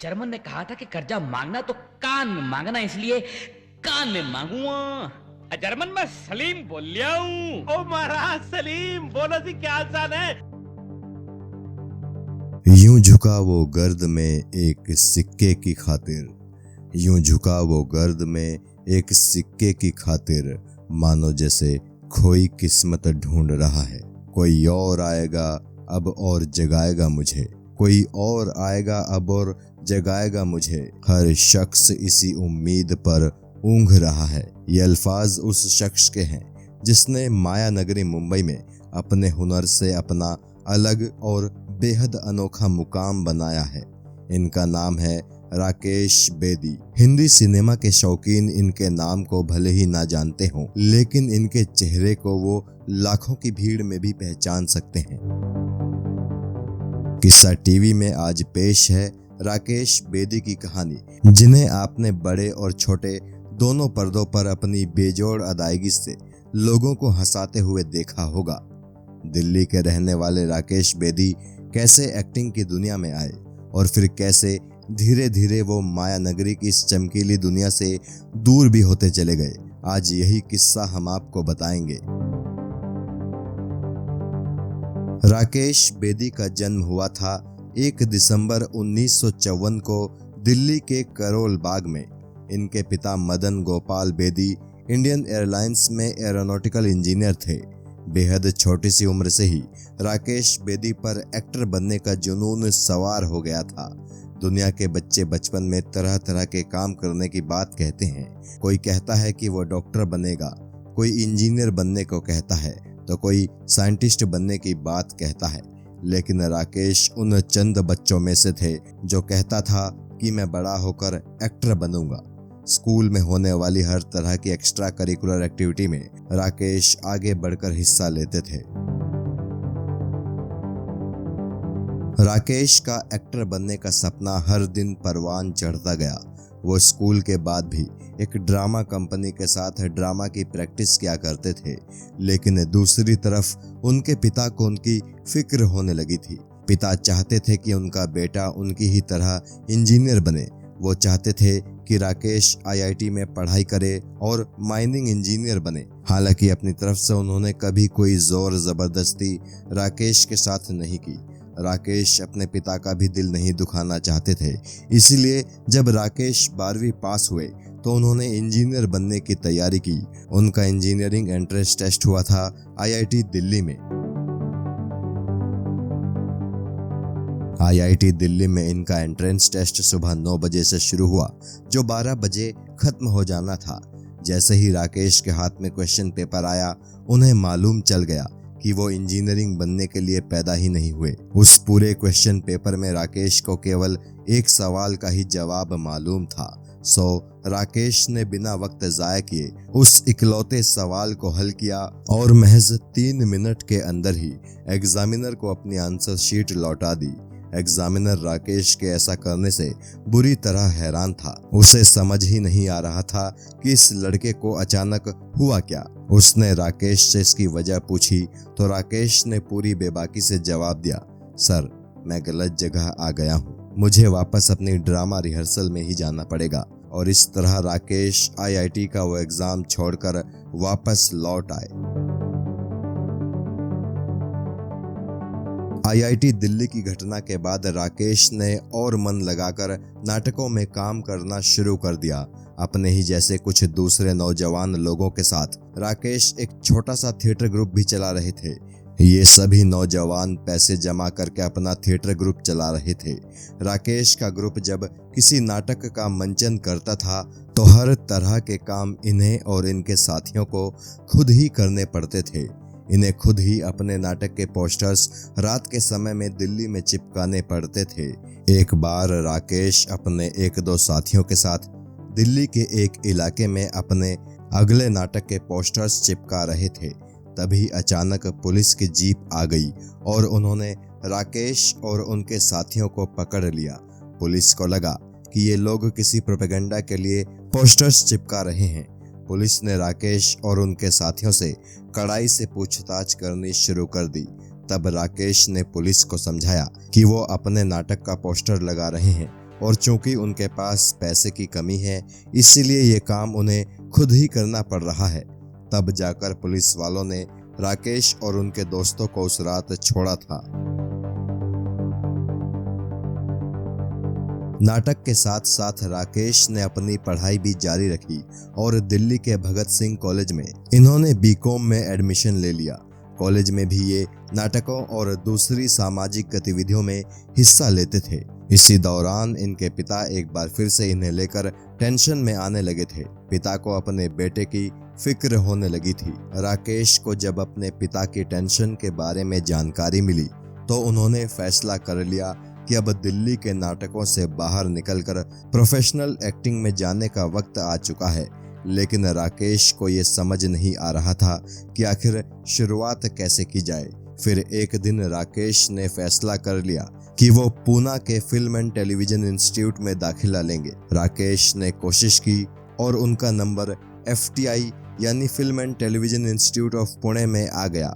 German ने कहा था कि कर्जा मांगना तो कान में मांगना, इसलिए कान में मांगूंगा। जर्मन में सलीम बोल लिया हूँ। ओ महाराज सलीम, बोलो जी क्या हाल है। यूं झुका वो गर्द में एक सिक्के की खातिर, यूं झुका वो गर्द में एक सिक्के की खातिर, मानो जैसे खोई किस्मत ढूंढ रहा है। कोई और आएगा अब और जगाएगा मुझे, कोई और आएगा अब और जगाएगा मुझे। हर शख्स इसी उम्मीद पर ऊँघ रहा है। ये अल्फाज उस शख्स के हैं जिसने माया नगरी मुंबई में अपने हुनर से अपना अलग और बेहद अनोखा मुकाम बनाया है। इनका नाम है राकेश बेदी। हिंदी सिनेमा के शौकीन इनके नाम को भले ही ना जानते हों, लेकिन इनके चेहरे को वो लाखों की भीड़ में भी पहचान सकते हैं। किस्सा टीवी में आज पेश है राकेश बेदी की कहानी, जिन्हें आपने बड़े और छोटे दोनों पर्दों पर अपनी बेजोड़ अदायगी से लोगों को हंसाते हुए देखा होगा। दिल्ली के रहने वाले राकेश बेदी कैसे एक्टिंग की दुनिया में आए और फिर कैसे धीरे धीरे वो माया नगरी की इस चमकीली दुनिया से दूर भी होते चले गए, आज यही किस्सा हम आपको बताएंगे। राकेश बेदी का जन्म हुआ था 1 दिसंबर 1954 को दिल्ली के करोल बाग में। इनके पिता मदन गोपाल बेदी इंडियन एयरलाइंस में एरोनॉटिकल इंजीनियर थे। बेहद छोटी सी उम्र से ही राकेश बेदी पर एक्टर बनने का जुनून सवार हो गया था। दुनिया के बच्चे बचपन में तरह तरह के काम करने की बात कहते हैं। कोई कहता है कि वो डॉक्टर बनेगा, कोई इंजीनियर बनने को कहता है, तो कोई साइंटिस्ट बनने की बात कहता है। लेकिन राकेश उन चंद बच्चों में से थे जो कहता था कि मैं बड़ा होकर एक्टर बनूंगा। स्कूल में होने वाली हर तरह की एक्स्ट्रा करिकुलर एक्टिविटी में राकेश आगे बढ़कर हिस्सा लेते थे। राकेश का एक्टर बनने का सपना हर दिन परवान चढ़ता गया। वो स्कूल के बाद भी एक ड्रामा कंपनी के साथ ड्रामा की प्रैक्टिस किया करते थे, लेकिन दूसरी तरफ उनके पिता को उनकी फिक्र होने लगी थी। पिता चाहते थे कि उनका बेटा उनकी ही तरह इंजीनियर बने। वो चाहते थे कि राकेश आईआईटी में पढ़ाई करे और माइनिंग इंजीनियर बने। हालांकि अपनी तरफ से उन्होंने कभी कोई जोर जबरदस्ती राकेश के साथ नहीं की। राकेश अपने पिता का भी दिल नहीं दुखाना चाहते थे, इसलिए जब राकेश 12वीं पास हुए तो उन्होंने इंजीनियर बनने की तैयारी की। उनका इंजीनियरिंग एंट्रेंस टेस्ट हुआ था आईआईटी दिल्ली में। आईआईटी दिल्ली में इनका एंट्रेंस टेस्ट सुबह 9 बजे से शुरू हुआ, जो 12 बजे खत्म हो जाना था। जैसे ही राकेश के हाथ में क्वेश्चन पेपर आया, उन्हें मालूम चल गया कि वो इंजीनियरिंग बनने के लिए पैदा ही नहीं हुए। उस पूरे क्वेश्चन पेपर में राकेश को केवल एक सवाल का ही जवाब मालूम था। राकेश ने बिना वक्त जाया किए उस इकलौते सवाल को हल किया और महज 3 मिनट के अंदर ही एग्जामिनर को अपनी आंसर शीट लौटा दी। एग्जामिनर राकेश के ऐसा करने से बुरी तरह हैरान था। उसे समझ ही नहीं आ रहा था कि इस लड़के को अचानक हुआ क्या। उसने राकेश से इसकी वजह पूछी तो राकेश ने पूरी बेबाकी से जवाब दिया, सर मैं गलत जगह आ गया हूँ, मुझे वापस अपनी ड्रामा रिहर्सल में ही जाना पड़ेगा। और इस तरह राकेश आईआईटी का वो एग्जाम छोड़कर वापस लौट आए। आईआईटी दिल्ली की घटना के बाद राकेश ने और मन लगाकर नाटकों में काम करना शुरू कर दिया। अपने ही जैसे कुछ दूसरे नौजवान लोगों के साथ राकेश एक छोटा सा थिएटर ग्रुप भी चला रहे थे। ये सभी नौजवान पैसे जमा करके अपना थिएटर ग्रुप चला रहे थे। राकेश का ग्रुप जब किसी नाटक का मंचन करता था तो हर तरह के काम इन्हें और इनके साथियों को खुद ही करने पड़ते थे। इन्हें खुद ही अपने नाटक के पोस्टर्स रात के समय में दिल्ली में चिपकाने पड़ते थे। एक बार राकेश अपने 1-2 साथियों के साथ दिल्ली के एक इलाके में अपने अगले नाटक के पोस्टर्स चिपका रहे थे। तभी अचानक पुलिस की जीप आ गई और उन्होंने राकेश और उनके साथियों को पकड़ लिया। पुलिस को लगा कि ये लोग किसी प्रोपेगेंडा के लिए पोस्टर्स चिपका रहे हैं। पुलिस ने राकेश और उनके साथियों से कड़ाई से पूछताछ करनी शुरू कर दी। तब राकेश ने पुलिस को समझाया कि वो अपने नाटक का पोस्टर लगा रहे हैं और चूंकि उनके पास पैसे की कमी है इसीलिए ये काम उन्हें खुद ही करना पड़ रहा है। तब जाकर पुलिस वालों ने राकेश और उनके दोस्तों को उस रात छोड़ा था। नाटक के साथ साथ राकेश ने अपनी पढ़ाई भी जारी रखी और दिल्ली के भगत सिंह कॉलेज में इन्होंने बीकॉम में एडमिशन ले लिया। कॉलेज में भी ये नाटकों और दूसरी सामाजिक गतिविधियों में हिस्सा लेते थे। इसी दौरान इनके पिता एक बार फिर से इन्हें लेकर टेंशन में आने लगे थे। पिता को अपने बेटे की फिक्र होने लगी थी। राकेश को जब अपने पिता की टेंशन के बारे में जानकारी मिली तो उन्होंने फैसला कर लिया कि अब दिल्ली के नाटकों से बाहर निकलकर प्रोफेशनल एक्टिंग में जाने का वक्त आ चुका है। लेकिन राकेश को ये समझ नहीं आ रहा था कि आखिर शुरुआत कैसे की जाए। फिर एक दिन राकेश ने फैसला कर लिया कि वो पूना के फिल्म एंड टेलीविजन इंस्टीट्यूट में दाखिला लेंगे। राकेश ने कोशिश की और उनका नंबर FTI यानी film and television institute of Pune में आ गया।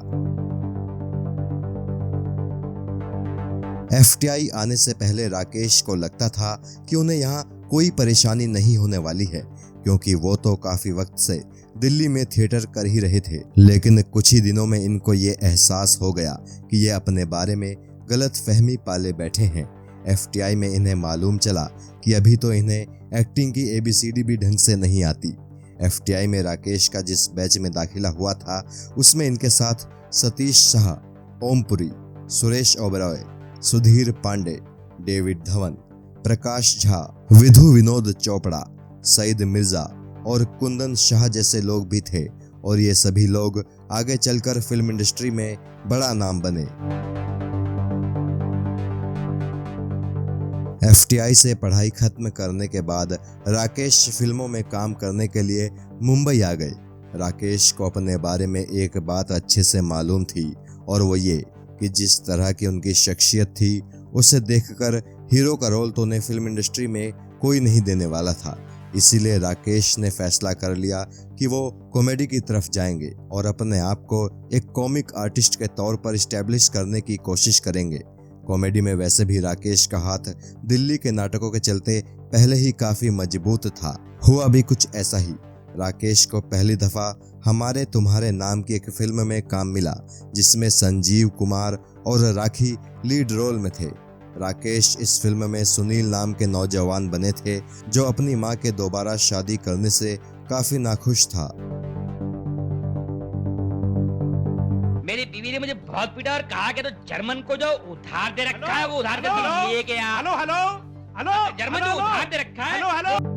FTI आने से पहले राकेश को लगता था कि उन्हें यहाँ कोई परेशानी नहीं होने वाली है, क्योंकि वो तो काफी वक्त से दिल्ली में थिएटर कर ही रहे थे। लेकिन कुछ ही दिनों में इनको ये एहसास हो गया कि ये अपने बारे में गलत फहमी पाले बैठे हैं। FTI में इन्हें मालूम चला कि अभी तो इन्हें एक्टिंग की ABCD भी ढंग से नहीं आती। FTI में राकेश का जिस बैच में दाखिला हुआ था उसमें इनके साथ सतीश शाह, ओमपुरी, सुरेश ओबरॉय, सुधीर पांडे, डेविड धवन, प्रकाश झा, विधु विनोद चोपड़ा, सईद मिर्जा और कुंदन शाह जैसे लोग भी थे और ये सभी लोग आगे चलकर फिल्म इंडस्ट्री में बड़ा नाम बने। FTI से पढ़ाई खत्म करने के बाद राकेश फिल्मों में काम करने के लिए मुंबई आ गए। राकेश को अपने बारे में एक बात अच्छे से मालूम थी और वो ये कि जिस तरह की उनकी शख्सियत थी उसे देखकर हीरो का रोल तो उन्हें फिल्म इंडस्ट्री में कोई नहीं देने वाला था। इसीलिए राकेश ने फैसला कर लिया कि वो कॉमेडी की तरफ जाएंगे और अपने आप को एक कॉमिक आर्टिस्ट के तौर पर इस्टेब्लिश करने की कोशिश करेंगे। कॉमेडी में वैसे भी राकेश का हाथ दिल्ली के नाटकों के चलते पहले ही काफी मजबूत था। हुआ भी कुछ ऐसा ही। राकेश को पहली दफा हमारे तुम्हारे नाम की एक फिल्म में काम मिला जिसमें संजीव कुमार और राखी लीड रोल में थे। राकेश इस फिल्म में सुनील नाम के नौजवान बने थे जो अपनी मां के दोबारा शादी करने से काफी नाखुश था। मेरी बीवी ने मुझे बहुत पीटा और कहा कि तो जर्मन को जो उधार दे रखा है वो उधार दे लेके आ। हेलो हेलो हेलो जर्मन जो उधार दे रखा है। Hello hello.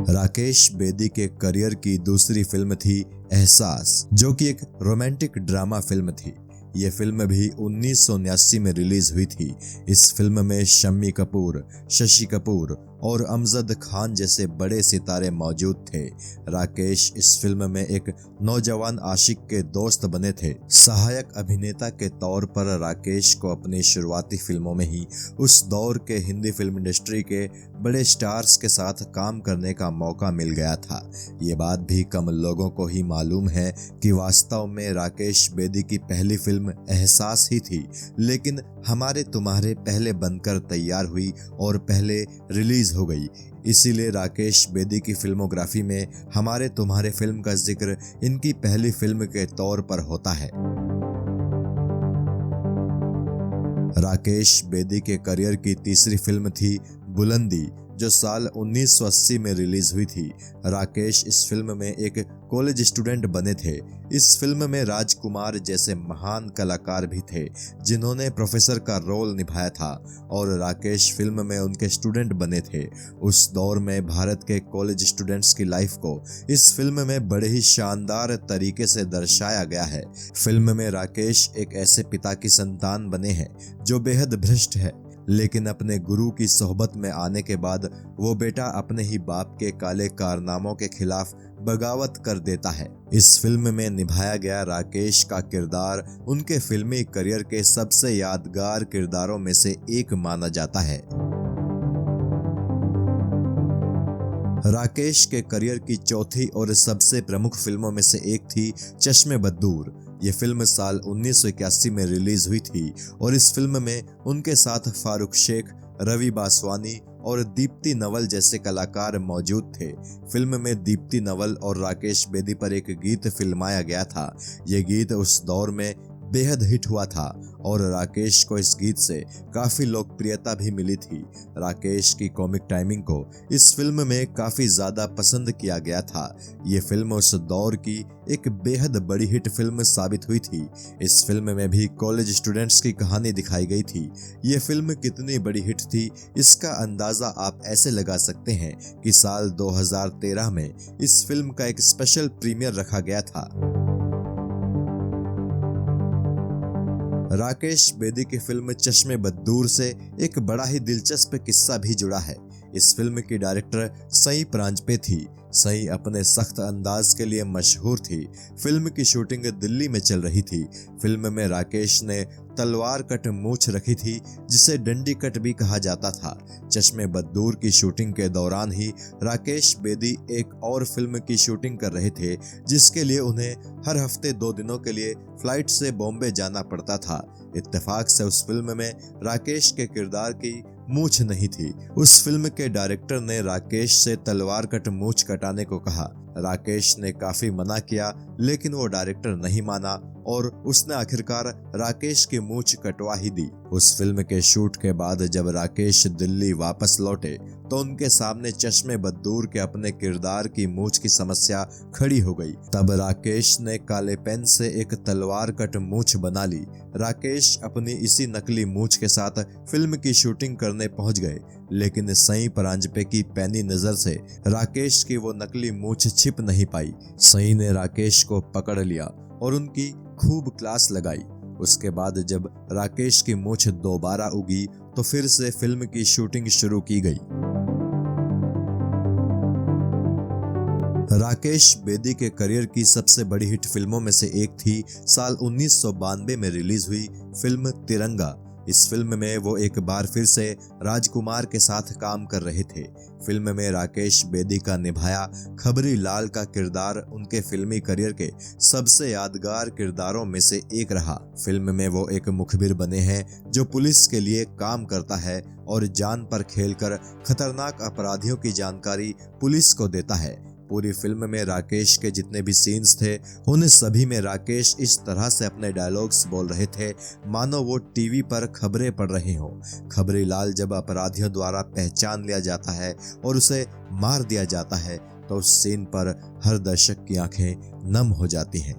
राकेश बेदी के करियर की दूसरी फिल्म थी एहसास, जो कि एक रोमांटिक ड्रामा फिल्म थी। ये फिल्म भी 1979 में रिलीज हुई थी। इस फिल्म में शम्मी कपूर, शशि कपूर और अमजद खान जैसे बड़े सितारे मौजूद थे। राकेश इस फिल्म में एक नौजवान आशिक के दोस्त बने थे। सहायक अभिनेता के तौर पर राकेश को अपनी शुरुआती फिल्मों में ही उस दौर के हिंदी फिल्म इंडस्ट्री के बड़े स्टार्स के साथ काम करने का मौका मिल गया था। ये बात भी कम लोगों को ही मालूम है कि वास्तव में राकेश बेदी की पहली फिल्म एहसास ही थी, लेकिन हमारे तुम्हारे पहले बनकर तैयार हुई और पहले रिलीज हो गई। इसीलिए राकेश बेदी की फिल्मोग्राफी में हमारे तुम्हारे फिल्म का जिक्र इनकी पहली फिल्म के तौर पर होता है। राकेश बेदी के करियर की तीसरी फिल्म थी बुलंदी, जो साल 1980 में रिलीज हुई थी। राकेश इस फिल्म में एक कॉलेज स्टूडेंट बने थे। इस फिल्म में राजकुमार जैसे महान कलाकार भी थे जिन्होंने प्रोफेसर का रोल निभाया था और राकेश फिल्म में उनके स्टूडेंट बने थे। उस दौर में भारत के कॉलेज स्टूडेंट्स की लाइफ को इस फिल्म में बड़े ही शानदार तरीके से दर्शाया गया है। फिल्म में राकेश एक ऐसे पिता की संतान बने हैं जो बेहद भ्रष्ट है, लेकिन अपने गुरु की सोहबत में आने के बाद वो बेटा अपने ही बाप के काले कारनामों के खिलाफ बगावत कर देता है। इस फिल्म में निभाया गया राकेश का किरदार उनके फिल्मी करियर के सबसे यादगार किरदारों में से एक माना जाता है। राकेश के करियर की चौथी और सबसे प्रमुख फिल्मों में से एक थी चश्मे बद्दूर, ये फिल्म साल 1981 में रिलीज हुई थी और इस फिल्म में उनके साथ फारूक शेख, रवि बासवानी और दीप्ति नवल जैसे कलाकार मौजूद थे। फिल्म में दीप्ति नवल और राकेश बेदी पर एक गीत फिल्माया गया था। ये गीत उस दौर में बेहद हिट हुआ था और राकेश को इस गीत से काफी लोकप्रियता भी मिली थी। राकेश की कॉमिक टाइमिंग को इस फिल्म में काफी ज्यादा पसंद किया गया था। ये फिल्म उस दौर की एक बेहद बड़ी हिट फिल्म साबित हुई थी। इस फिल्म में भी कॉलेज स्टूडेंट्स की कहानी दिखाई गई थी। ये फिल्म कितनी बड़ी हिट थी इसका अंदाजा आप ऐसे लगा सकते हैं कि साल 2013 में इस फिल्म का एक स्पेशल प्रीमियर रखा गया था। राकेश बेदी की फिल्म चश्मे बद्दूर से एक बड़ा ही दिलचस्प किस्सा भी जुड़ा है। इस फिल्म की डायरेक्टर सई परांजपे थी। सई अपने सख्त अंदाज के लिए मशहूर थी। फिल्म की शूटिंग दिल्ली में चल रही थी। फिल्म में राकेश ने तलवार कट मूंछ रखी थी जिसे डंडी कट भी कहा जाता था। चश्मे बद्दूर की शूटिंग के दौरान ही राकेश बेदी एक और फिल्म की शूटिंग कर रहे थे जिसके लिए उन्हें हर हफ्ते 2 दिनों के लिए फ्लाइट से बॉम्बे जाना पड़ता था। इत्तेफाक से उस फिल्म में राकेश के किरदार की मूंछ नहीं थी। उस फिल्म के डायरेक्टर ने राकेश से तलवार कट मूंछ कटाने को कहा। राकेश ने काफी मना किया लेकिन वो डायरेक्टर नहीं माना और उसने आखिरकार राकेश की मूंछ कटवा ही दी। उस फिल्म के शूट के बाद जब राकेश दिल्ली वापस लौटे तो उनके सामने चश्मे बद्दूर के अपने किरदार की मूंछ की समस्या खड़ी हो गई। तब राकेश ने काले पेन से एक तलवार कट मूंछ बना ली। राकेश अपनी इसी नकली मूंछ के साथ फिल्म की शूटिंग करने पहुंच गए लेकिन सई परांजपे की पैनी नजर से राकेश की वो नकली मूंछ छिप नहीं पाई। सई ने राकेश को पकड़ लिया और उनकी खूब क्लास लगाई। उसके बाद जब राकेश की मूंछ दोबारा उगी तो फिर से फिल्म की शूटिंग शुरू की गई। राकेश बेदी के करियर की सबसे बड़ी हिट फिल्मों में से एक थी साल 1992 में रिलीज हुई फिल्म तिरंगा। इस फिल्म में वो एक बार फिर से राजकुमार के साथ काम कर रहे थे। फिल्म में राकेश बेदी का निभाया खबरी लाल का किरदार उनके फिल्मी करियर के सबसे यादगार किरदारों में से एक रहा। फिल्म में वो एक मुखबिर बने हैं जो पुलिस के लिए काम करता है और जान पर खेलकर खतरनाक अपराधियों की जानकारी पुलिस को देता है। पूरी फिल्म में राकेश के जितने भी सीन्स थे उन सभी में राकेश इस तरह से अपने डायलॉग्स बोल रहे थे मानो वो टीवी पर खबरें पढ़ रहे हों। खबरी लाल जब अपराधियों द्वारा पहचान लिया जाता है और उसे मार दिया जाता है तो उस सीन पर हर दर्शक की आंखें नम हो जाती हैं।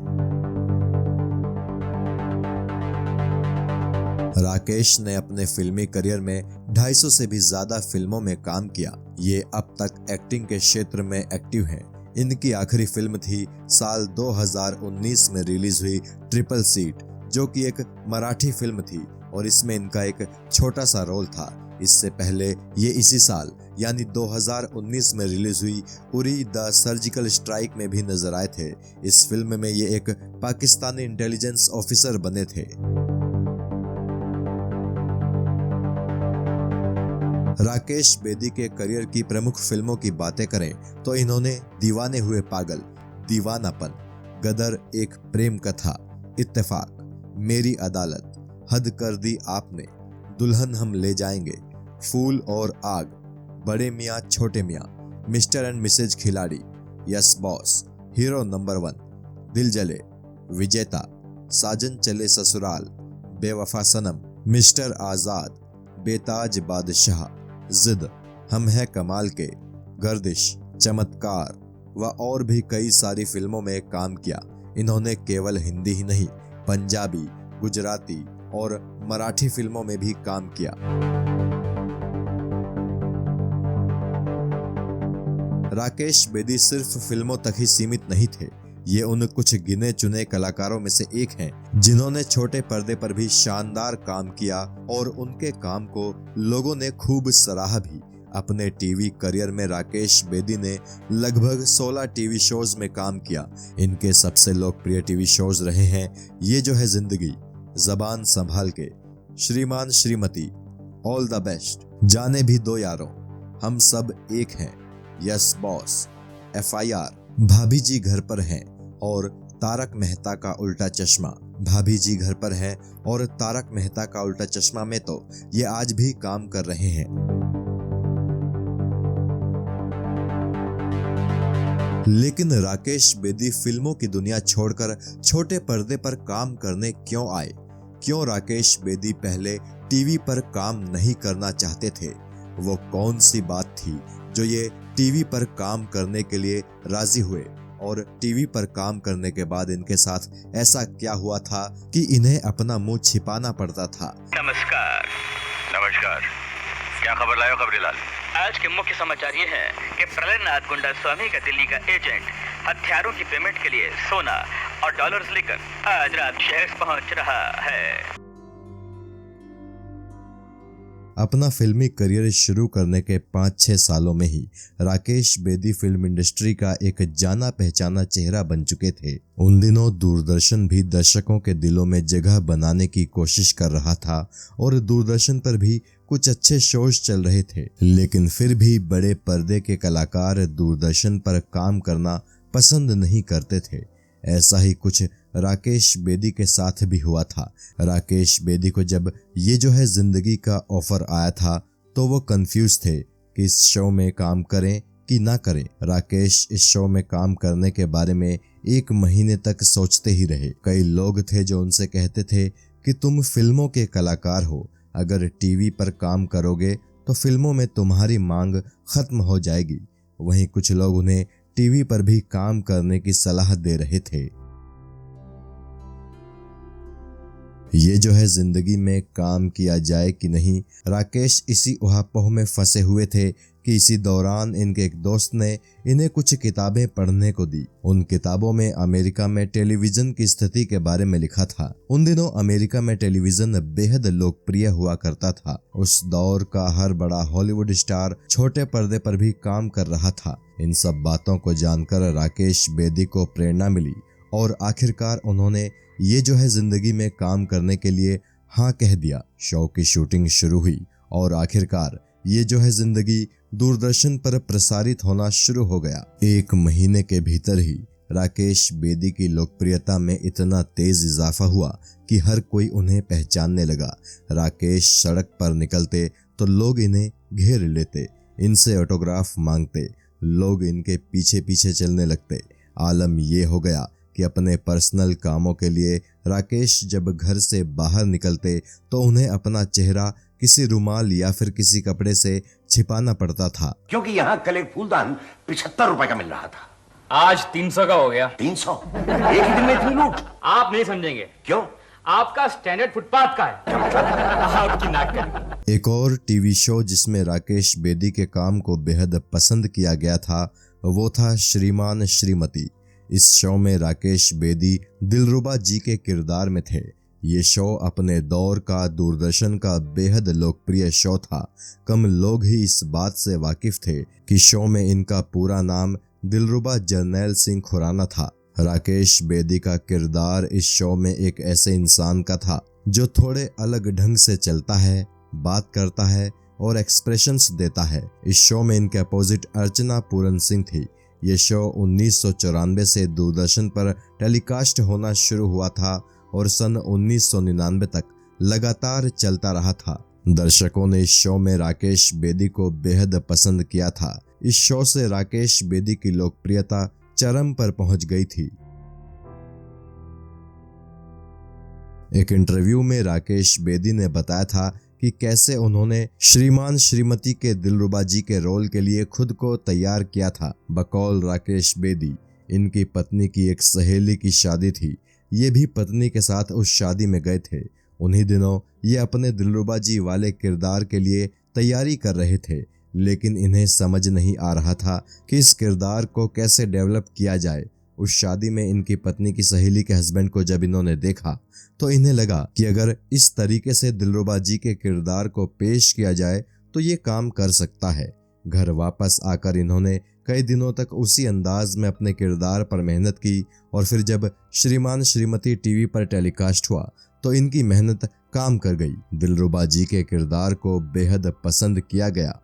राकेश ने अपने फिल्मी करियर में 250 से भी ज्यादा फिल्मों में काम किया। ये अब तक एक्टिंग के क्षेत्र में एक्टिव हैं। इनकी आखिरी फिल्म थी साल 2019 में रिलीज हुई ट्रिपल सीट, जो कि एक मराठी फिल्म थी और इसमें इनका एक छोटा सा रोल था। इससे पहले ये इसी साल यानी 2019 में रिलीज हुई उरी द सर्जिकल स्ट्राइक में भी नजर आए थे। इस फिल्म में ये एक पाकिस्तानी इंटेलिजेंस ऑफिसर बने थे। राकेश बेदी के करियर की प्रमुख फिल्मों की बातें करें तो इन्होंने दीवाने हुए पागल, दीवानापन, गदर एक प्रेम कथा, इत्तेफाक, मेरी अदालत, हद कर दी आपने, दुल्हन हम ले जाएंगे, फूल और आग, बड़े मियाँ छोटे मियाँ, मिस्टर एंड मिसेज खिलाड़ी, यस बॉस, हीरो नंबर 1, दिल जले, विजेता, साजन चले ससुराल, बेवफा सनम, मिस्टर आजाद, बेताज बादशाह, जिद, हम है कमाल के, गर्दिश, चमत्कार व और भी कई सारी फिल्मों में काम किया। इन्होंने केवल हिंदी ही नहीं, पंजाबी, गुजराती और मराठी फिल्मों में भी काम किया। राकेश बेदी सिर्फ फिल्मों तक ही सीमित नहीं थे। ये उन कुछ गिने चुने कलाकारों में से एक हैं जिन्होंने छोटे पर्दे पर भी शानदार काम किया और उनके काम को लोगों ने खूब सराहा भी। अपने टीवी करियर में राकेश बेदी ने लगभग 16 टीवी शोज में काम किया। इनके सबसे लोकप्रिय टीवी शोज रहे हैं ये जो है जिंदगी, जबान संभाल के, श्रीमान श्रीमती, ऑल द बेस्ट, जाने भी दो यारों, हम सब एक हैं, यस बॉस, FIR, भाभी जी घर पर हैं और तारक मेहता का उल्टा चश्मा। भाभी जी घर पर है और तारक मेहता का उल्टा चश्मा में तो ये आज भी काम कर रहे हैं। लेकिन राकेश बेदी फिल्मों की दुनिया छोड़कर छोटे पर्दे पर काम करने क्यों आए? क्यों राकेश बेदी पहले टीवी पर काम नहीं करना चाहते थे? वो कौन सी बात थी जो ये टीवी पर काम करने के लिए राजी हुए? और टीवी पर काम करने के बाद इनके साथ ऐसा क्या हुआ था कि इन्हें अपना मुंह छिपाना पड़ता था? नमस्कार। नमस्कार। क्या खबर लाए हो खबरीलाल? आज के मुख्य समाचार ये हैं कि प्रलयनाथ गुंडा स्वामी का दिल्ली का एजेंट हथियारों की पेमेंट के लिए सोना और डॉलर्स लेकर आज रात शहर पहुंच रहा है। अपना फिल्मी करियर शुरू करने के 5-6 सालों में ही राकेश बेदी फिल्म इंडस्ट्री का एक जाना पहचाना चेहरा बन चुके थे। उन दिनों दूरदर्शन भी दर्शकों के दिलों में जगह बनाने की कोशिश कर रहा था और दूरदर्शन पर भी कुछ अच्छे शोज चल रहे थे, लेकिन फिर भी बड़े पर्दे के कलाकार दूरदर्शन पर काम करना पसंद नहीं करते थे। ऐसा ही कुछ राकेश बेदी के साथ भी हुआ था। राकेश बेदी को जब ये जो है जिंदगी का ऑफर आया था तो वो कंफ्यूज थे कि इस शो में काम करें कि ना करें। राकेश इस शो में काम करने के बारे में 1 महीने तक सोचते ही रहे। कई लोग थे जो उनसे कहते थे कि तुम फिल्मों के कलाकार हो, अगर टीवी पर काम करोगे तो फिल्मों में तुम्हारी मांग खत्म हो जाएगी। वहीं कुछ लोग उन्हें टीवी पर भी काम करने की सलाह दे रहे थे। ये जो है जिंदगी में काम किया जाए कि नहीं, राकेश इसी उहापोह में फंसे हुए थे कि इसी दौरान इनके एक दोस्त ने इन्हें कुछ किताबें पढ़ने को दी। उन किताबों में अमेरिका में टेलीविजन की स्थिति के बारे में लिखा था। उन दिनों अमेरिका में टेलीविजन बेहद लोकप्रिय हुआ करता था। उस दौर का हर बड़ा हॉलीवुड स्टार छोटे पर्दे पर भी काम कर रहा था। इन सब बातों को जानकर राकेश बेदी को प्रेरणा मिली और आखिरकार उन्होंने ये जो है जिंदगी में काम करने के लिए हाँ कह दिया। शो की शूटिंग शुरू हुई और आखिरकार ये जो है जिंदगी दूरदर्शन पर प्रसारित होना शुरू हो गया। 1 महीने के भीतर ही राकेश बेदी की लोकप्रियता में इतना तेज इजाफा हुआ कि हर कोई उन्हें पहचानने लगा। राकेश सड़क पर निकलते तो लोग इन्हें घेर लेते, इनसे ऑटोग्राफ मांगते, लोग इनके पीछे पीछे चलने लगते। आलम ये हो गया कि अपने पर्सनल कामों के लिए राकेश जब घर से बाहर निकलते तो उन्हें अपना चेहरा किसी रुमाल या फिर किसी कपड़े से छिपाना पड़ता था, क्योंकि यहाँ कल एक फूलदान 75 रुपए का मिल रहा था। आज 300 का हो गया। 300? एक ही दिन में इतनी लूट? आप नहीं समझेंगे। क्यों? आपका स्टैंडर्ड फुटपाथ का है। आपकी नाक का। एक और टीवी शो जिसमें राकेश बेदी के काम को बेहद पसंद किया गया था वो था श्रीमान श्रीमती। इस शो में राकेश बेदी दिलरुबा जी के किरदार में थे। ये शो अपने दौर का दूरदर्शन का बेहद लोकप्रिय शो था। कम लोग ही इस बात से वाकिफ थे कि शो में इनका पूरा नाम दिलरुबा जरनैल सिंह खुराना था। राकेश बेदी का किरदार इस शो में एक ऐसे इंसान का था जो थोड़े अलग ढंग से चलता है, बात करता है और एक्सप्रेशंस देता है। इस शो में इनके अपोजिट अर्चना पूरन सिंह थी। ये शो 1994 से दूरदर्शन पर टेलीकास्ट होना शुरू हुआ था और सन 1999 तक लगातार चलता रहा था। दर्शकों ने इस शो में राकेश बेदी को बेहद पसंद किया था। इस शो से राकेश बेदी की लोकप्रियता चरम पर पहुंच गई थी। एक इंटरव्यू में राकेश बेदी ने बताया था कि कैसे उन्होंने श्रीमान श्रीमती के दिलरुबा जी के रोल के लिए खुद को तैयार किया था। बकौल राकेश बेदी, इनकी पत्नी की एक सहेली की शादी थी। ये भी पत्नी के साथ उस शादी में गए थे। उन्हीं दिनों ये अपने दिलरुबा जी वाले किरदार के लिए तैयारी कर रहे थे, लेकिन इन्हें समझ नहीं आ रहा था कि इस किरदार को कैसे डेवलप किया जाए। उस शादी में इनकी पत्नी की सहेली के हस्बैंड को जब इन्होंने देखा तो इन्हें लगा कि अगर इस तरीके से दिलरुबा जी के किरदार को पेश किया जाए तो ये काम कर सकता है। घर वापस आकर इन्होंने कई दिनों तक उसी अंदाज में अपने किरदार पर मेहनत की और फिर जब श्रीमान श्रीमती टीवी पर टेलीकास्ट हुआ तो इनकी मेहनत काम कर गई। दिलरुबा जी के किरदार को बेहद पसंद किया गया।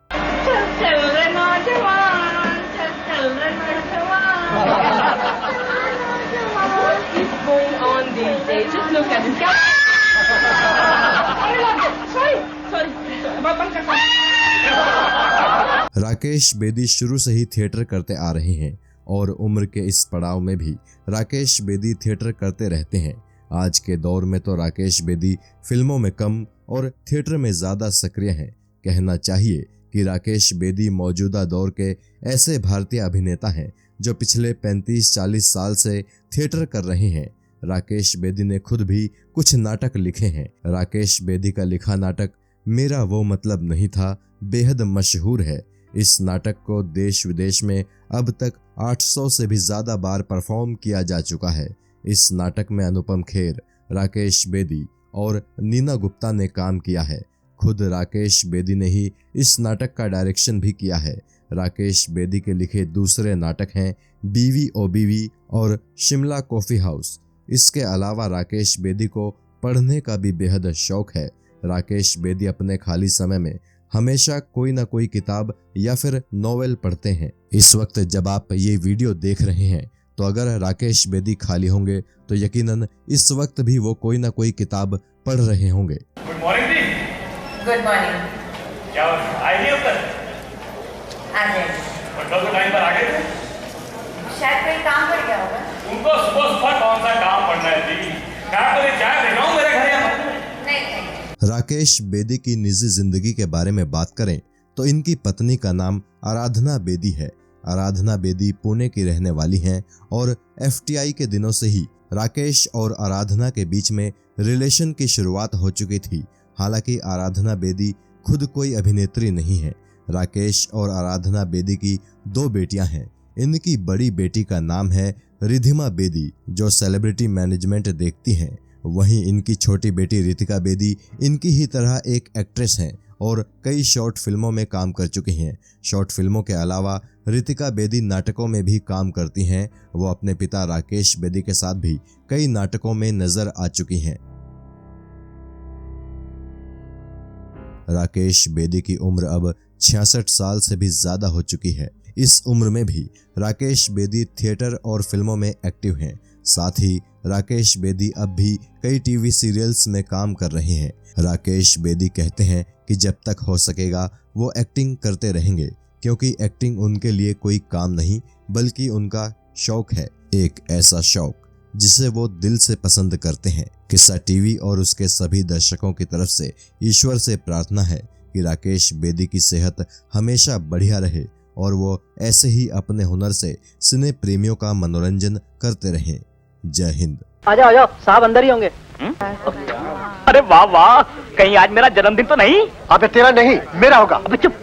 राकेश बेदी शुरू से ही थिएटर करते आ रहे हैं और उम्र के इस पड़ाव में भी राकेश बेदी थिएटर करते रहते हैं। आज के दौर में तो राकेश बेदी फिल्मों में कम और थिएटर में ज्यादा सक्रिय हैं। कहना चाहिए कि राकेश बेदी मौजूदा दौर के ऐसे भारतीय अभिनेता हैं जो पिछले 35-40 साल से थिएटर कर रहे हैं। राकेश बेदी ने खुद भी कुछ नाटक लिखे हैं। राकेश बेदी का लिखा नाटक मेरा वो मतलब नहीं था बेहद मशहूर है। इस नाटक को देश विदेश में अब तक 800 से भी ज्यादा बार परफॉर्म किया जा चुका है। इस नाटक में अनुपम खेर, राकेश बेदी और नीना गुप्ता ने काम किया है। खुद राकेश बेदी ने ही इस नाटक का डायरेक्शन भी किया है। राकेश बेदी के लिखे दूसरे नाटक हैं बीवी ओ बीवी और शिमला कॉफी हाउस। इसके अलावा राकेश बेदी को पढ़ने का भी बेहद शौक है। राकेश बेदी अपने खाली समय में हमेशा कोई ना कोई किताब या फिर नॉवेल पढ़ते हैं। इस वक्त जब आप ये वीडियो देख रहे हैं तो अगर राकेश बेदी खाली होंगे तो यकीनन इस वक्त भी वो कोई ना कोई किताब पढ़ रहे होंगे। गुड मॉर्निंग दी। Good morning. क्या आई नहीं अब तक? आ गए। मतलब तो टाइम पर आ गए थे? शायद कोई काम पड़ गया होगा। उनको सुबह सुबह कौन सा काम पड़ना है दी? क्या करें, चाय दे रहा हूँ मेरे घर यहाँ। नहीं। राकेश बेदी की निजी जिंदगी के बारे में बात करें तो इनकी पत्नी का नाम आराधना बेदी है। आराधना बेदी पुणे की रहने वाली हैं और FTI के दिनों से ही राकेश और आराधना के बीच में रिलेशन की शुरुआत हो चुकी थी। हालांकि आराधना बेदी खुद कोई अभिनेत्री नहीं है। राकेश और आराधना बेदी की 2 बेटियां हैं। इनकी बड़ी बेटी का नाम है रिधिमा बेदी जो सेलिब्रिटी मैनेजमेंट देखती हैं। वहीं इनकी छोटी बेटी रितिका बेदी इनकी ही तरह एक एक्ट्रेस हैं और कई शॉर्ट फिल्मों में काम कर चुकी हैं। शॉर्ट फिल्मों के अलावा रितिका बेदी नाटकों में भी काम करती हैं। वो अपने पिता राकेश बेदी के साथ भी कई नाटकों में नजर आ चुकी हैं। राकेश बेदी की उम्र अब 66 साल से भी ज्यादा हो चुकी है। इस उम्र में भी राकेश बेदी थिएटर और फिल्मों में एक्टिव हैं। साथ ही राकेश बेदी अब भी कई टीवी सीरियल्स में काम कर रहे हैं। राकेश बेदी कहते हैं कि जब तक हो सकेगा वो एक्टिंग करते रहेंगे, क्योंकि एक्टिंग उनके लिए कोई काम नहीं बल्कि उनका शौक है। एक ऐसा शौक जिसे वो दिल से पसंद करते हैं। किस्सा टीवी और उसके सभी दर्शकों की तरफ से ईश्वर से प्रार्थना है कि राकेश बेदी की सेहत हमेशा बढ़िया रहे और वो ऐसे ही अपने हुनर से सिने प्रेमियों का मनोरंजन करते रहें। जय हिंद। आ जाओ साहब अंदर ही होंगे। अरे वाह वाह, कहीं आज मेरा जन्मदिन तो नहीं? अबे तेरा नहीं मेरा होगा। अबे चुप।